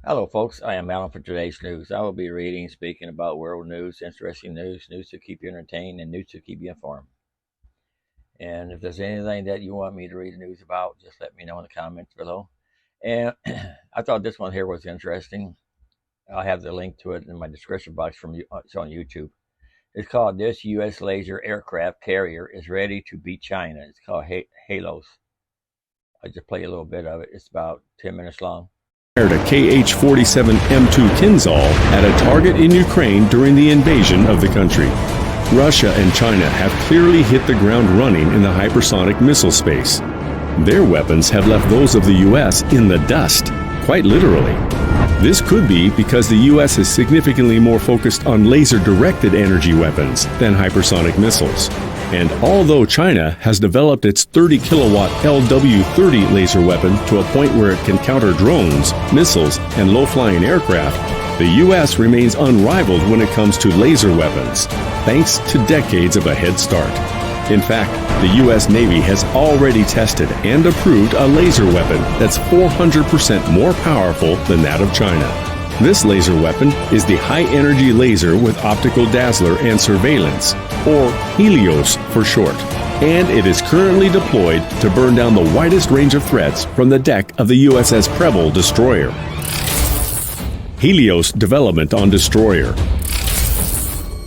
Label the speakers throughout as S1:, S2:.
S1: Hello, folks. I am Alan for today's news. I will be reading and speaking about world news, interesting news, news to keep you entertained, and news to keep you informed. And if there's anything that you want me to read the news about, just let me know in the comments below. And I thought this one here was interesting. I'll have the link to it in my description box it's on YouTube. It's called "This U.S. Laser Aircraft Carrier is Ready to Beat China." It's called HELIOS. I just play a little bit of it. It's about 10 minutes long.
S2: Fired a Kh-47 M2 Kinzhal at a target in Ukraine during the invasion of the country. Russia and China have clearly hit the ground running in the hypersonic missile space. Their weapons have left those of the U.S. in the dust, quite literally. This could be because the U.S. is significantly more focused on laser-directed energy weapons than hypersonic missiles. And although China has developed its 30-kilowatt LW-30 laser weapon to a point where it can counter drones, missiles, and low-flying aircraft, the U.S. remains unrivaled when it comes to laser weapons, thanks to decades of a head start. In fact, the U.S. Navy has already tested and approved a laser weapon that's 400% more powerful than that of China. This laser weapon is the high-energy laser with optical dazzler and surveillance, or HELIOS for short, and it is currently deployed to burn down the widest range of threats from the deck of the USS Preble destroyer. HELIOS development on destroyer.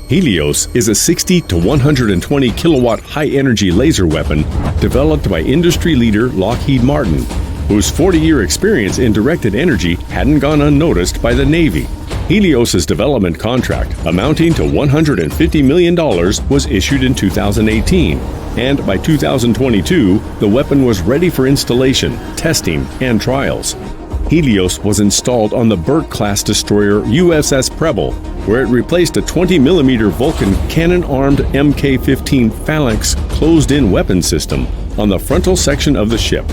S2: HELIOS is a 60 to 120 kilowatt high-energy laser weapon developed by industry leader Lockheed Martin, whose 40-year experience in directed energy hadn't gone unnoticed by the Navy. HELIOS's development contract, amounting to $150 million, was issued in 2018, and by 2022, the weapon was ready for installation, testing, and trials. HELIOS was installed on the Burke-class destroyer USS Preble, where it replaced a 20mm Vulcan cannon-armed Mk-15 Phalanx closed-in weapon system on the frontal section of the ship.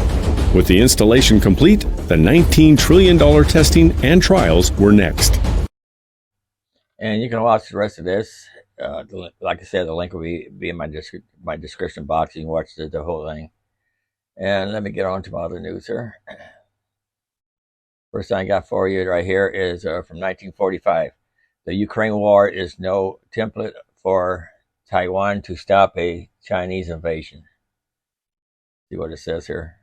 S2: With the installation complete, the $19 trillion testing and trials were next.
S1: And you can watch the rest of this. Like I said, the link will be in my description box. You can watch the whole thing. And let me get on to my other news here. First thing I got for you right here is from 1945. The Ukraine war is no template for Taiwan to stop a Chinese invasion. See what it says here.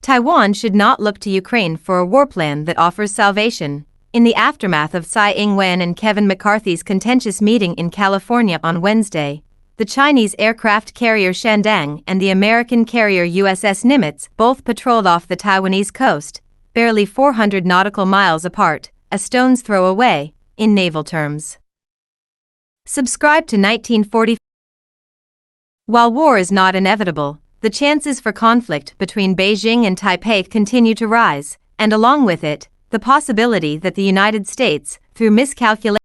S3: Taiwan should not look to Ukraine for a war plan that offers salvation. In the aftermath of Tsai Ing-wen and Kevin McCarthy's contentious meeting in California on Wednesday, the Chinese aircraft carrier Shandong and the American carrier USS Nimitz both patrolled off the Taiwanese coast, barely 400 nautical miles apart, a stone's throw away, in naval terms. Subscribe to 1940. While war is not inevitable, the chances for conflict between Beijing and Taipei continue to rise, and along with it, the possibility that the United States, through miscalculation,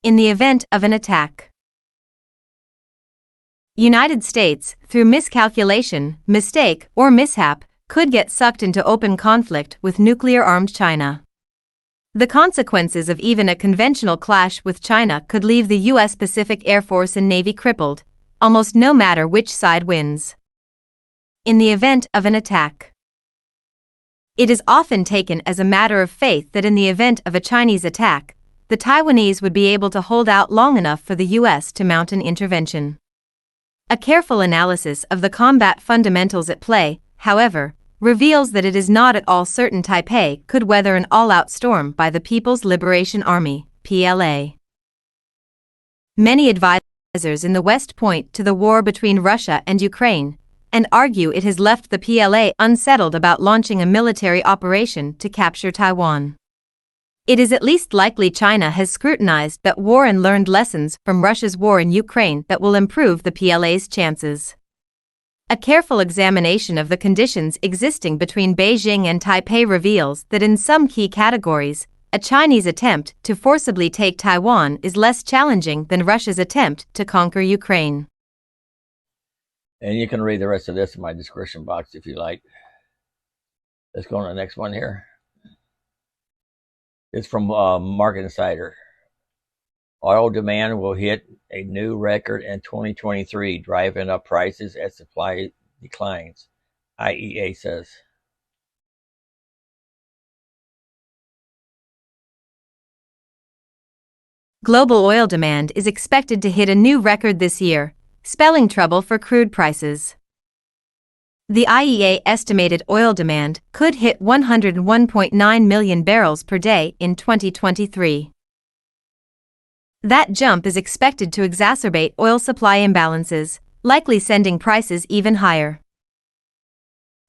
S3: in the event of an attack. United States, through miscalculation, mistake, or mishap, could get sucked into open conflict with nuclear-armed China. The consequences of even a conventional clash with China could leave the U.S. Pacific Air Force and Navy crippled, almost no matter which side wins. In the event of an attack. It is often taken as a matter of faith that in the event of a Chinese attack, the Taiwanese would be able to hold out long enough for the U.S. to mount an intervention. A careful analysis of the combat fundamentals at play, however, reveals that it is not at all certain Taipei could weather an all-out storm by the People's Liberation Army, PLA. Many advisors in the West point to the war between Russia and Ukraine, and argue it has left the PLA unsettled about launching a military operation to capture Taiwan. It is at least likely China has scrutinized that war and learned lessons from Russia's war in Ukraine that will improve the PLA's chances. A careful examination of the conditions existing between Beijing and Taipei reveals that in some key categories, a Chinese attempt to forcibly take Taiwan is less challenging than Russia's attempt to conquer Ukraine.
S1: And you can read the rest of this in my description box if you like. Let's go on to the next one here. It's from Market Insider. Oil demand will hit a new record in 2023, driving up prices as supply declines, IEA says.
S3: Global oil demand is expected to hit a new record this year, spelling trouble for crude prices. The IEA estimated oil demand could hit 101.9 million barrels per day in 2023. That jump is expected to exacerbate oil supply imbalances, likely sending prices even higher.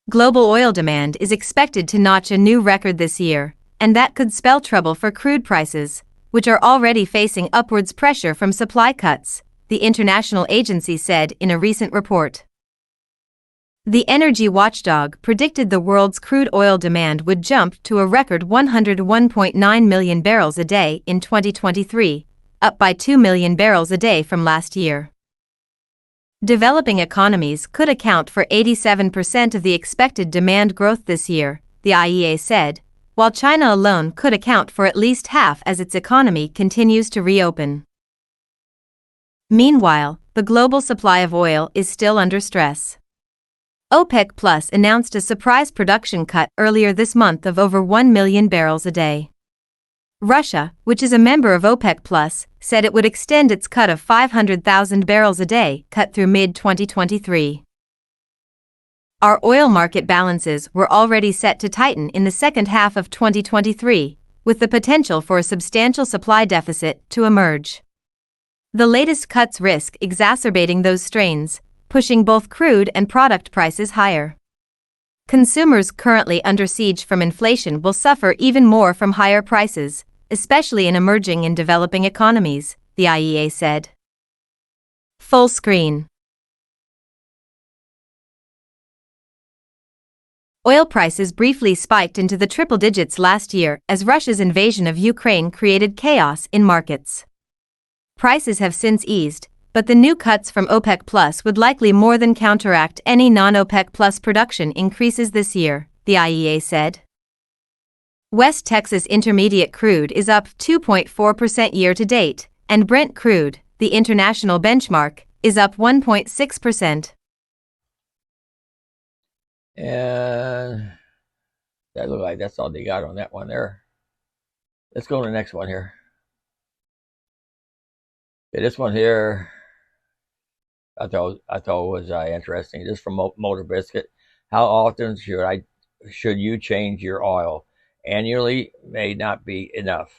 S3: Global oil demand is expected to notch a new record this year, and that could spell trouble for crude prices, which are already facing upwards pressure from supply cuts, the international agency said in a recent report. The energy watchdog predicted the world's crude oil demand would jump to a record 101.9 million barrels a day in 2023, up by 2 million barrels a day from last year. Developing economies could account for 87% of the expected demand growth this year, the IEA said, while China alone could account for at least half as its economy continues to reopen. Meanwhile, the global supply of oil is still under stress. OPEC Plus announced a surprise production cut earlier this month of over 1 million barrels a day. Russia, which is a member of OPEC Plus, said it would extend its cut of 500,000 barrels a day cut through mid-2023. Our oil market balances were already set to tighten in the second half of 2023, with the potential for a substantial supply deficit to emerge. The latest cuts risk exacerbating those strains, pushing both crude and product prices higher. Consumers currently under siege from inflation will suffer even more from higher prices, especially in emerging and developing economies, the IEA said. Full screen. Oil prices briefly spiked into the triple digits last year as Russia's invasion of Ukraine created chaos in markets. Prices have since eased, but the new cuts from OPEC Plus would likely more than counteract any non-OPEC Plus production increases this year, the IEA said. West Texas Intermediate crude is up 2.4% year-to-date, and Brent crude, the international benchmark, is up 1.6%.
S1: And that looks like that's all they got on that one there. Let's go to the next one here. Okay, this one here, I thought was interesting. This is from Motor Biscuit. How often should you change your oil? Annually may not be enough.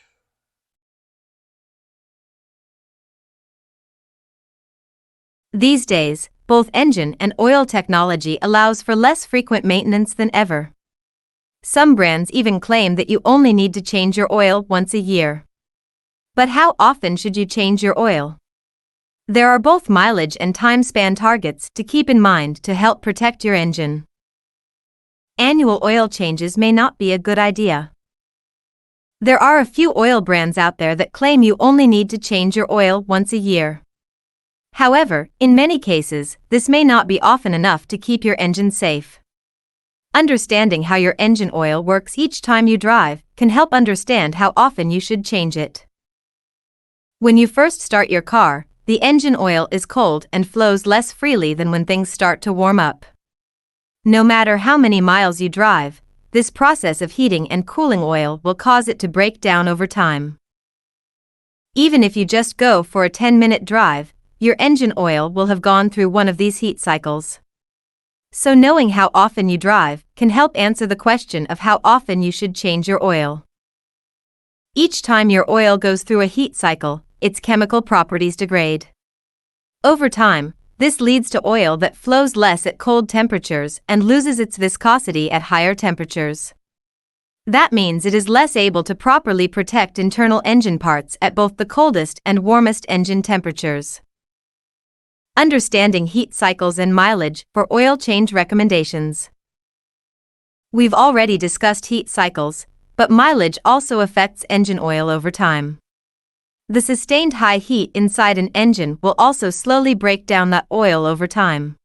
S3: These days, both engine and oil technology allows for less frequent maintenance than ever. Some brands even claim that you only need to change your oil once a year. But how often should you change your oil? There are both mileage and time span targets to keep in mind to help protect your engine. Annual oil changes may not be a good idea. There are a few oil brands out there that claim you only need to change your oil once a year. However, in many cases, this may not be often enough to keep your engine safe. Understanding how your engine oil works each time you drive can help understand how often you should change it. When you first start your car, the engine oil is cold and flows less freely than when things start to warm up. No matter how many miles you drive, this process of heating and cooling oil will cause it to break down over time. Even if you just go for a 10-minute drive, your engine oil will have gone through one of these heat cycles. So knowing how often you drive can help answer the question of how often you should change your oil. Each time your oil goes through a heat cycle, its chemical properties degrade. Over time, this leads to oil that flows less at cold temperatures and loses its viscosity at higher temperatures. That means it is less able to properly protect internal engine parts at both the coldest and warmest engine temperatures. Understanding heat cycles and mileage for oil change recommendations. We've already discussed heat cycles, but mileage also affects engine oil over time. The sustained high heat inside an engine will also slowly break down that oil over time.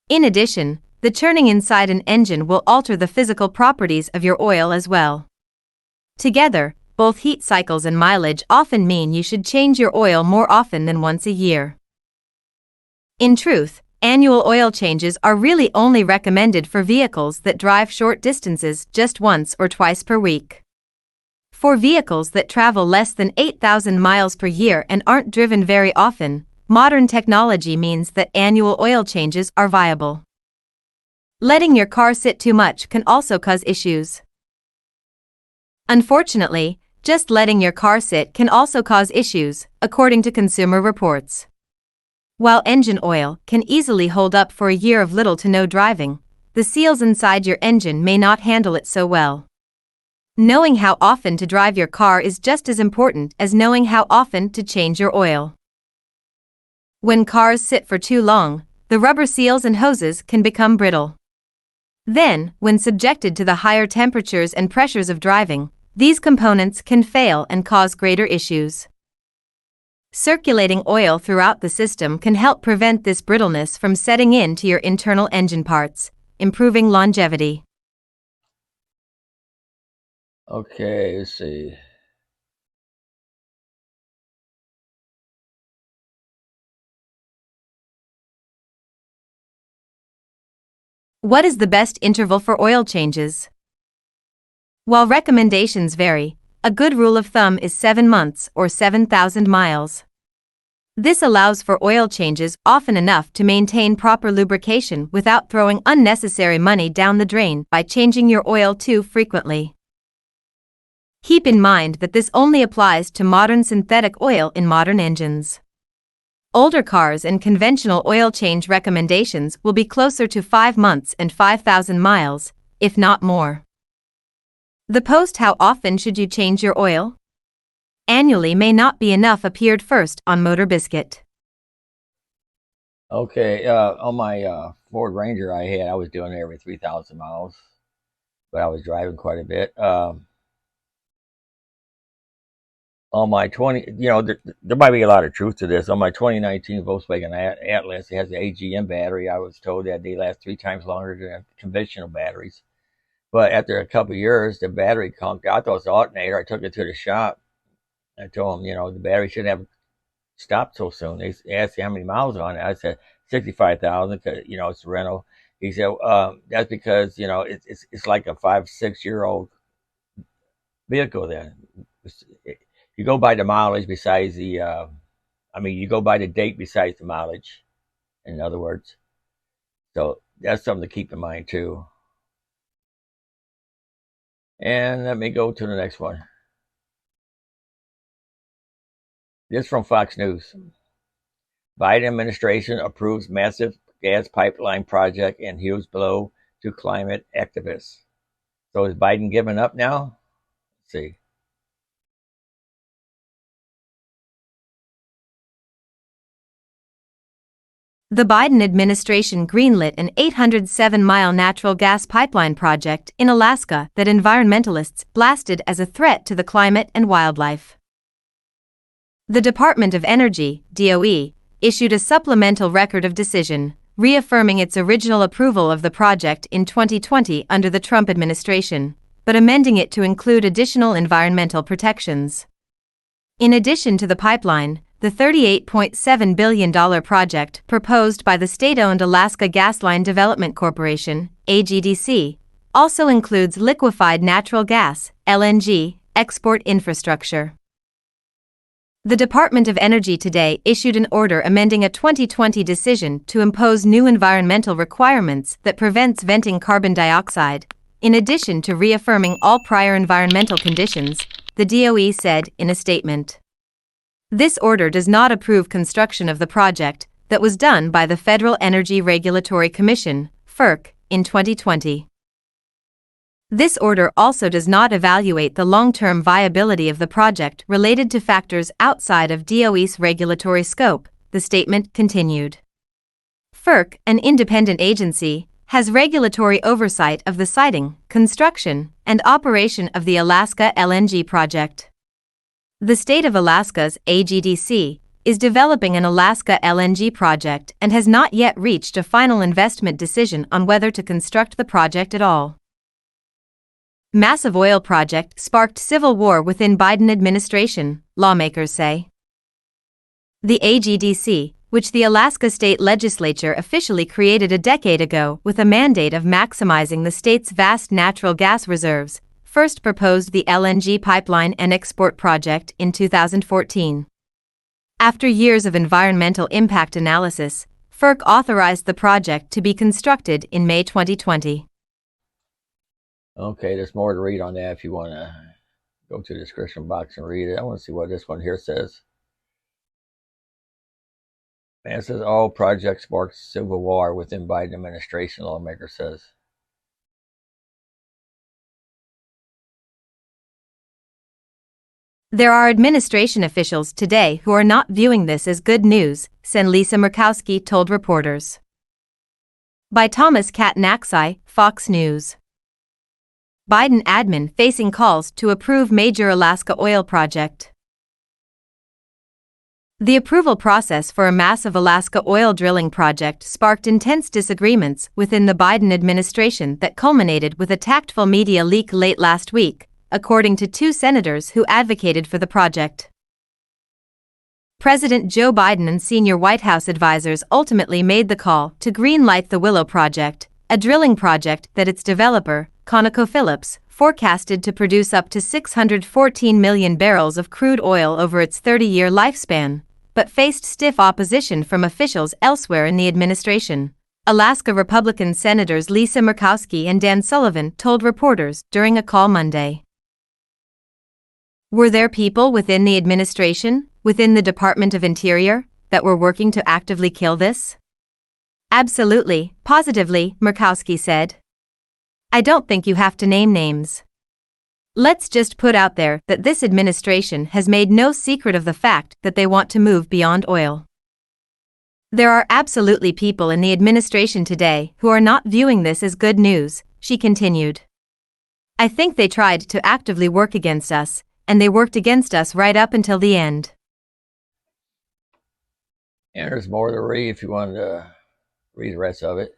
S3: In addition, the churning inside an engine will alter the physical properties of your oil as well. Together, both heat cycles and mileage often mean you should change your oil more often than once a year. In truth, annual oil changes are really only recommended for vehicles that drive short distances just once or twice per week. For vehicles that travel less than 8,000 miles per year and aren't driven very often, modern technology means that annual oil changes are viable. Letting your car sit too much can also cause issues. Unfortunately, just letting your car sit can also cause issues, according to Consumer Reports. While engine oil can easily hold up for a year of little to no driving, the seals inside your engine may not handle it so well. Knowing how often to drive your car is just as important as knowing how often to change your oil. When cars sit for too long, the rubber seals and hoses can become brittle. Then, when subjected to the higher temperatures and pressures of driving, these components can fail and cause greater issues. Circulating oil throughout the system can help prevent this brittleness from setting into your internal engine parts, improving longevity.
S1: Okay, let's see.
S3: What is the best interval for oil changes? While recommendations vary, a good rule of thumb is 7 months or 7,000 miles. This allows for oil changes often enough to maintain proper lubrication without throwing unnecessary money down the drain by changing your oil too frequently. Keep in mind that this only applies to modern synthetic oil in modern engines. Older cars and conventional oil change recommendations will be closer to 5 months and 5,000 miles, if not more. The post "How often should you change your oil?" annually may not be enough appeared first on Motor Biscuit.
S1: Okay, on my Ford Ranger I was doing it every 3,000 miles, but I was driving quite a bit. On my 20, there might be a lot of truth to this. On my 2019 Volkswagen Atlas, it has an AGM battery. I was told that they last 3 times longer than conventional batteries. But after a couple of years, the battery conked out. I thought it was the alternator. I took it to the shop. I told them, the battery shouldn't have stopped so soon. They asked me how many miles on it. I said 65,000 because, it's a rental. He said, that's because, it's like a 5-6-year-old vehicle then. You go by the mileage besides you go by the date besides the mileage, in other words. So that's something to keep in mind too. And let me go to the next one. This from Fox News. Biden administration approves massive gas pipeline project and huge blow to climate activists. So is Biden giving up now? Let's see.
S3: The Biden administration greenlit an 807-mile natural gas pipeline project in Alaska that environmentalists blasted as a threat to the climate and wildlife. The Department of Energy, DOE, issued a supplemental record of decision, reaffirming its original approval of the project in 2020 under the Trump administration, but amending it to include additional environmental protections. In addition to the pipeline, the $38.7 billion project proposed by the state-owned Alaska Gasline Development Corporation, AGDC, also includes liquefied natural gas, LNG, export infrastructure. The Department of Energy today issued an order amending a 2020 decision to impose new environmental requirements that prevents venting carbon dioxide, in addition to reaffirming all prior environmental conditions, the DOE said in a statement. This order does not approve construction of the project that was done by the Federal Energy Regulatory Commission, FERC, in 2020. This order also does not evaluate the long-term viability of the project related to factors outside of DOE's regulatory scope, the statement continued. FERC, an independent agency, has regulatory oversight of the siting, construction, and operation of the Alaska LNG project. The state of Alaska's AGDC is developing an Alaska LNG project and has not yet reached a final investment decision on whether to construct the project at all. Massive oil project sparked civil war within Biden administration, lawmakers say. The AGDC, which the Alaska State Legislature officially created a decade ago with a mandate of maximizing the state's vast natural gas reserves, first proposed the LNG pipeline and export project in 2014. After years of environmental impact analysis, FERC authorized the project to be constructed in May 2020.
S1: Okay, there's more to read on that if you want to go to the description box and read it. I want to see what this one here says. And it says all projects sparked civil war within Biden administration, lawmaker says.
S3: There are administration officials today who are not viewing this as good news, said Lisa Murkowski told reporters. By Thomas Katnaxi, Fox News. Biden admin facing calls to approve major Alaska oil project. The approval process for a massive Alaska oil drilling project sparked intense disagreements within the Biden administration that culminated with a tactful media leak late last week, according to two senators who advocated for the project. President Joe Biden and senior White House advisors ultimately made the call to greenlight the Willow Project, a drilling project that its developer, ConocoPhillips, forecasted to produce up to 614 million barrels of crude oil over its 30-year lifespan, but faced stiff opposition from officials elsewhere in the administration. Alaska Republican Senators Lisa Murkowski and Dan Sullivan told reporters during a call Monday. Were there people within the administration, within the Department of Interior, that were working to actively kill this? Absolutely, positively, Murkowski said. I don't think you have to name names. Let's just put out there that this administration has made no secret of the fact that they want to move beyond oil. There are absolutely people in the administration today who are not viewing this as good news, she continued. I think they tried to actively work against us, and they worked against us right up until the end.
S1: And there's more to read if you want to read the rest of it.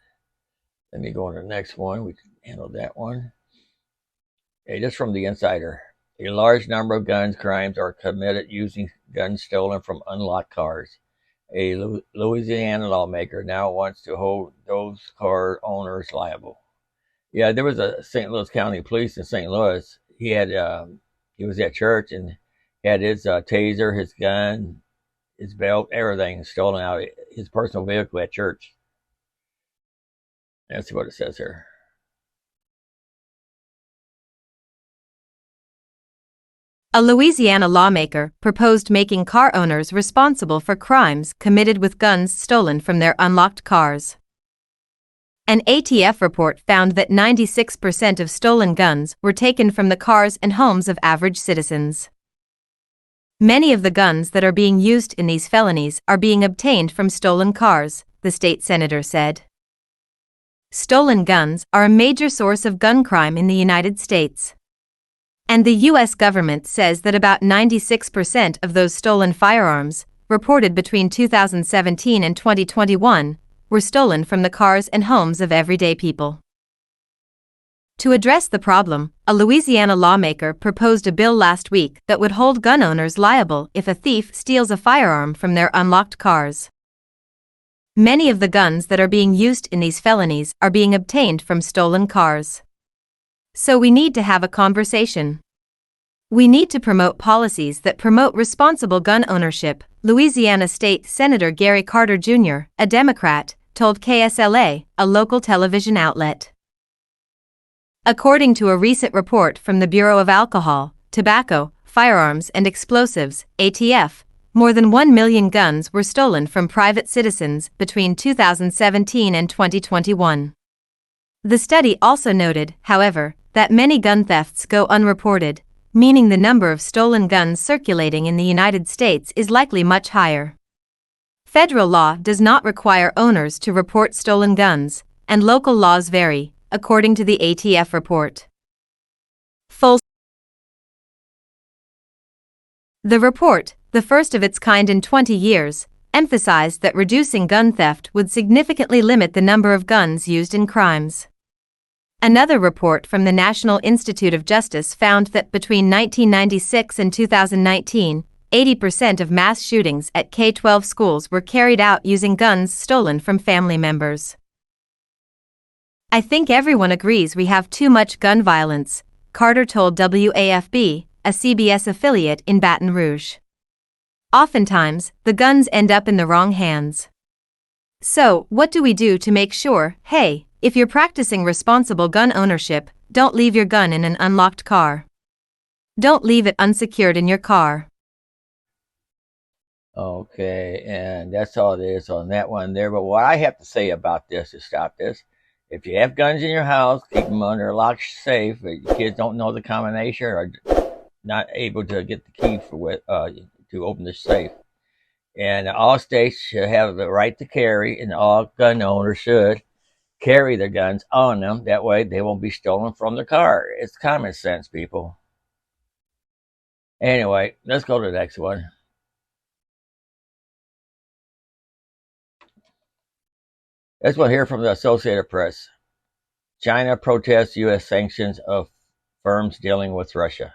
S1: Let me go on to the next one. We can handle that one. Okay, just from the Insider. A large number of gun crimes are committed using guns stolen from unlocked cars. A Louisiana lawmaker now wants to hold those car owners liable. Yeah, there was a St. Louis County Police in St. Louis. He was at church and had his taser, his gun, his belt, everything stolen out of his personal vehicle at church. Let's see what it says here.
S3: A Louisiana lawmaker proposed making car owners responsible for crimes committed with guns stolen from their unlocked cars. An ATF report found that 96% of stolen guns were taken from the cars and homes of average citizens. Many of the guns that are being used in these felonies are being obtained from stolen cars, the state senator said. Stolen guns are a major source of gun crime in the United States. And the U.S. government says that about 96% of those stolen firearms, reported between 2017 and 2021, were stolen from the cars and homes of everyday people. To address the problem, a Louisiana lawmaker proposed a bill last week that would hold gun owners liable if a thief steals a firearm from their unlocked cars. Many of the guns that are being used in these felonies are being obtained from stolen cars. So we need to have a conversation. We need to promote policies that promote responsible gun ownership, Louisiana State Senator Gary Carter Jr., a Democrat, told KSLA, a local television outlet. According to a recent report from the Bureau of Alcohol, Tobacco, Firearms and Explosives, ATF, more than 1 million guns were stolen from private citizens between 2017 and 2021. The study also noted, however, that many gun thefts go unreported, meaning the number of stolen guns circulating in the United States is likely much higher. Federal law does not require owners to report stolen guns, and local laws vary, according to the ATF report. The report, the first of its kind in 20 years, emphasized that reducing gun theft would significantly limit the number of guns used in crimes. Another report from the National Institute of Justice found that between 1996 and 2019, 80% of mass shootings at K-12 schools were carried out using guns stolen from family members. "I think everyone agrees we have too much gun violence," Carter told WAFB, a CBS affiliate in Baton Rouge. "Oftentimes, the guns end up in the wrong hands. So, what do we do to make sure, hey, if you're practicing responsible gun ownership, don't leave your gun in an unlocked car. Don't leave it unsecured in your car."
S1: Okay, and that's all there is on that one there. But what I have to say about this to stop this, if you have guns in your house, keep them under a locked safe. If your kids don't know the combination or not able to get the key to open the safe. And all states should have the right to carry, and all gun owners should carry their guns on them. That way they won't be stolen from their car. It's common sense, people. Anyway, let's go to the next one. This one here from the Associated Press. China protests U.S. sanctions of firms dealing with Russia.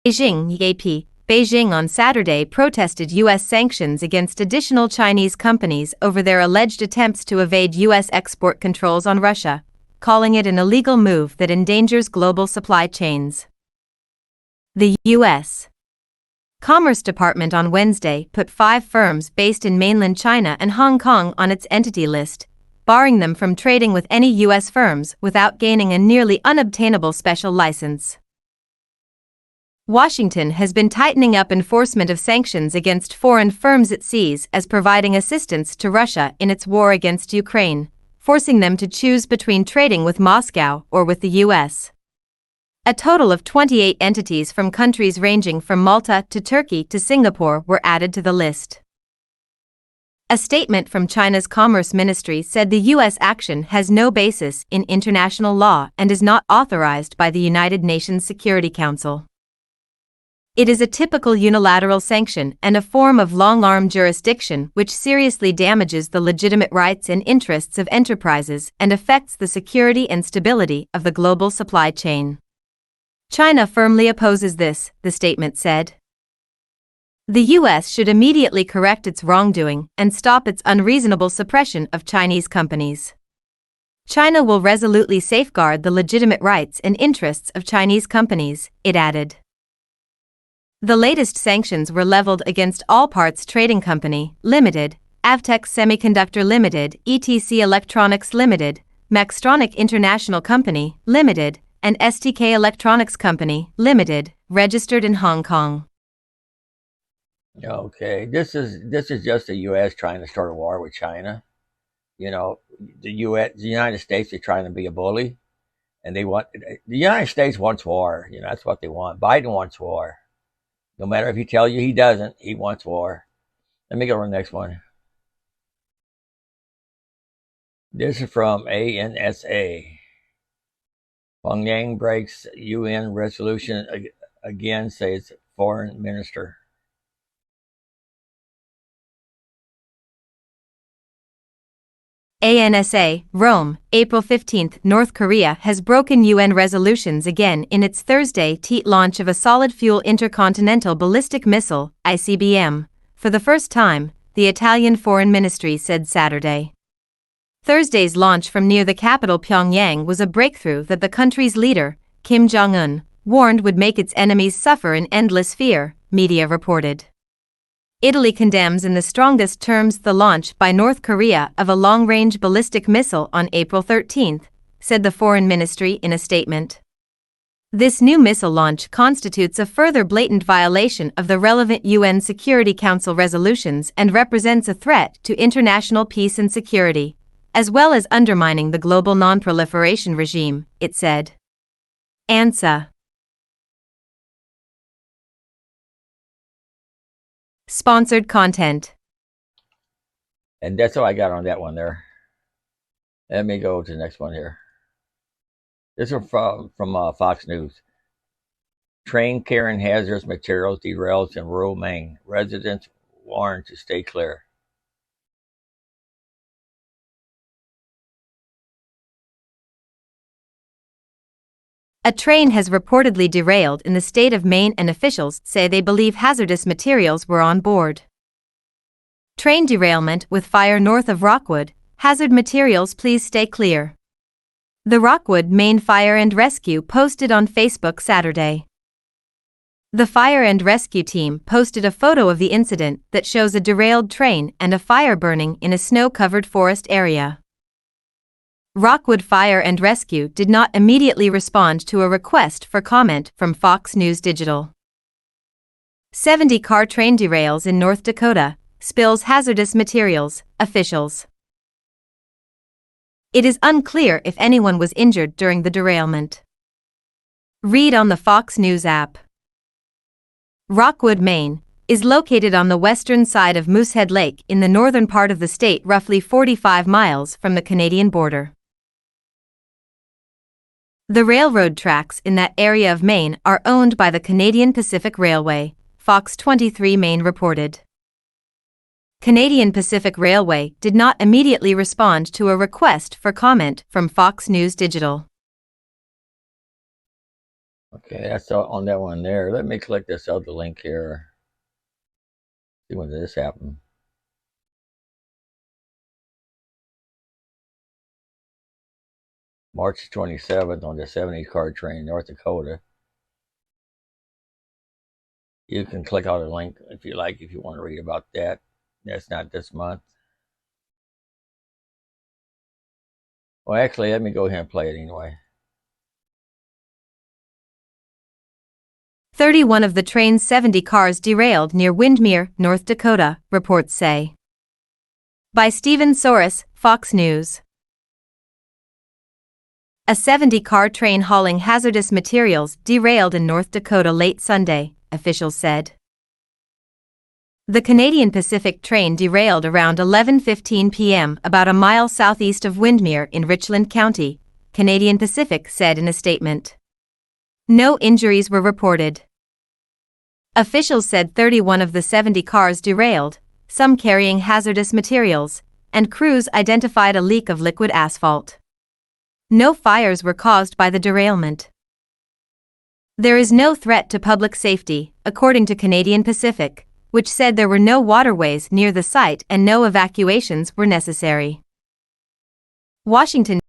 S3: Beijing on Saturday protested U.S. sanctions against additional Chinese companies over their alleged attempts to evade U.S. export controls on Russia, calling it an illegal move that endangers global supply chains. The U.S. Commerce Department on Wednesday put 5 firms based in mainland China and Hong Kong on its entity list, barring them from trading with any U.S. firms without gaining a nearly unobtainable special license. Washington has been tightening up enforcement of sanctions against foreign firms it sees as providing assistance to Russia in its war against Ukraine, forcing them to choose between trading with Moscow or with the U.S. A total of 28 entities from countries ranging from Malta to Turkey to Singapore were added to the list. A statement from China's Commerce Ministry said the U.S. action has no basis in international law and is not authorized by the United Nations Security Council. It is a typical unilateral sanction and a form of long-arm jurisdiction which seriously damages the legitimate rights and interests of enterprises and affects the security and stability of the global supply chain. China firmly opposes this, the statement said. The U.S. should immediately correct its wrongdoing and stop its unreasonable suppression of Chinese companies. China will resolutely safeguard the legitimate rights and interests of Chinese companies, it added. The latest sanctions were leveled against All Parts Trading Company, Limited, Avtech Semiconductor Limited, ETC Electronics Limited, Maxtronic International Company, Limited, and STK Electronics Company, Limited, registered in Hong Kong.
S1: Okay, this is just the U.S. trying to start a war with China. You know, the United States is trying to be a bully, and the United States wants war. You know, that's what they want. Biden wants war. No matter if he tells you he doesn't, he wants war. Let me go to the next one. This is from ANSA. Pyongyang breaks UN resolution again, says foreign minister.
S3: ANSA, Rome, April 15. North Korea has broken UN resolutions again in its Thursday launch of a solid-fuel intercontinental ballistic missile, ICBM, for the first time, the Italian Foreign Ministry said Saturday. Thursday's launch from near the capital Pyongyang was a breakthrough that the country's leader, Kim Jong-un, warned would make its enemies suffer in endless fear, media reported. Italy condemns in the strongest terms the launch by North Korea of a long-range ballistic missile on April 13, said the Foreign Ministry in a statement. This new missile launch constitutes a further blatant violation of the relevant UN Security Council resolutions and represents a threat to international peace and security, as well as undermining the global non-proliferation regime, it said. ANSA. Sponsored content.
S1: And that's all I got on that one there. Let me go to the next one here. This is from Fox News. Train carrying hazardous materials derails in rural Maine. Residents warned to stay clear.
S3: A train has reportedly derailed in the state of Maine and officials say they believe hazardous materials were on board. Train derailment with fire north of Rockwood, hazard materials please stay clear. The Rockwood, Maine Fire and Rescue posted on Facebook Saturday. The fire and rescue team posted a photo of the incident that shows a derailed train and a fire burning in a snow-covered forest area. Rockwood Fire and Rescue did not immediately respond to a request for comment from Fox News Digital. 70-car train derails in North Dakota, spills hazardous materials, officials. It is unclear if anyone was injured during the derailment. Read on the Fox News app. Rockwood, Maine, is located on the western side of Moosehead Lake in the northern part of the state, roughly 45 miles from the Canadian border. The railroad tracks in that area of Maine are owned by the Canadian Pacific Railway, Fox 23 Maine reported. Canadian Pacific Railway did not immediately respond to a request for comment from Fox News Digital.
S1: Okay, that's all on that one there. Let me click this other link here. See when this happened. March 27th on the 70-car train, North Dakota. You can click on the link if you like, if you want to read about that. That's not this month. Well, actually, let me go ahead and play it anyway.
S3: 31 of the train's 70 cars derailed near Windmere, North Dakota, reports say. By Stephen Soros, Fox News. A 70-car train hauling hazardous materials derailed in North Dakota late Sunday, officials said. The Canadian Pacific train derailed around 11:15 p.m. about a mile southeast of Windmere in Richland County, Canadian Pacific said in a statement. No injuries were reported. Officials said 31 of the 70 cars derailed, some carrying hazardous materials, and crews identified a leak of liquid asphalt. No fires were caused by the derailment. There is no threat to public safety, according to Canadian Pacific, which said there were no waterways near the site and no evacuations were necessary. Washington.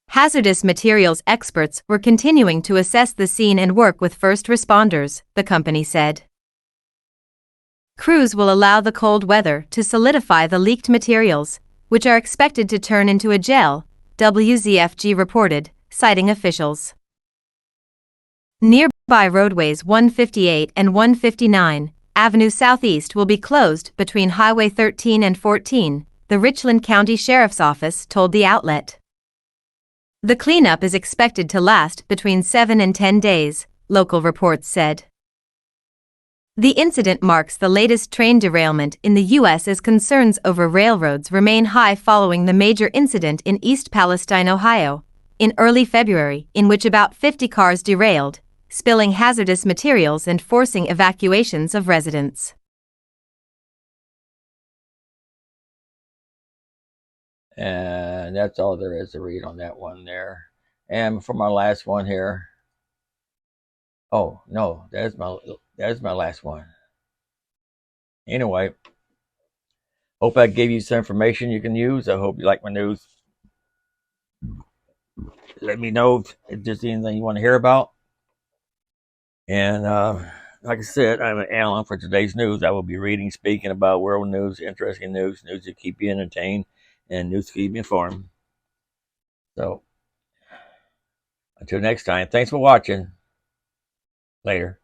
S3: Hazardous materials experts were continuing to assess the scene and work with first responders, the company said. Crews will allow the cold weather to solidify the leaked materials, which are expected to turn into a gel, WZFG reported, citing officials. Nearby roadways 158 and 159, Avenue Southeast will be closed between Highway 13 and 14, the Richland County Sheriff's Office told the outlet. The cleanup is expected to last between 7 and 10 days, local reports said. The incident marks the latest train derailment in the U.S. as concerns over railroads remain high following the major incident in East Palestine, Ohio, in early February, in which about 50 cars derailed, spilling hazardous materials and forcing evacuations of residents.
S1: And that's all there is to read on that one there. And for my last one here. Oh, no, that's my last one. Anyway, hope I gave you some information you can use. I hope you like my news. Let me know if there's anything you want to hear about. And like I said, I'm Alan for today's news. I will be reading, speaking about world news, interesting news, news to keep you entertained, and news to keep you informed. So, until next time, thanks for watching. Later.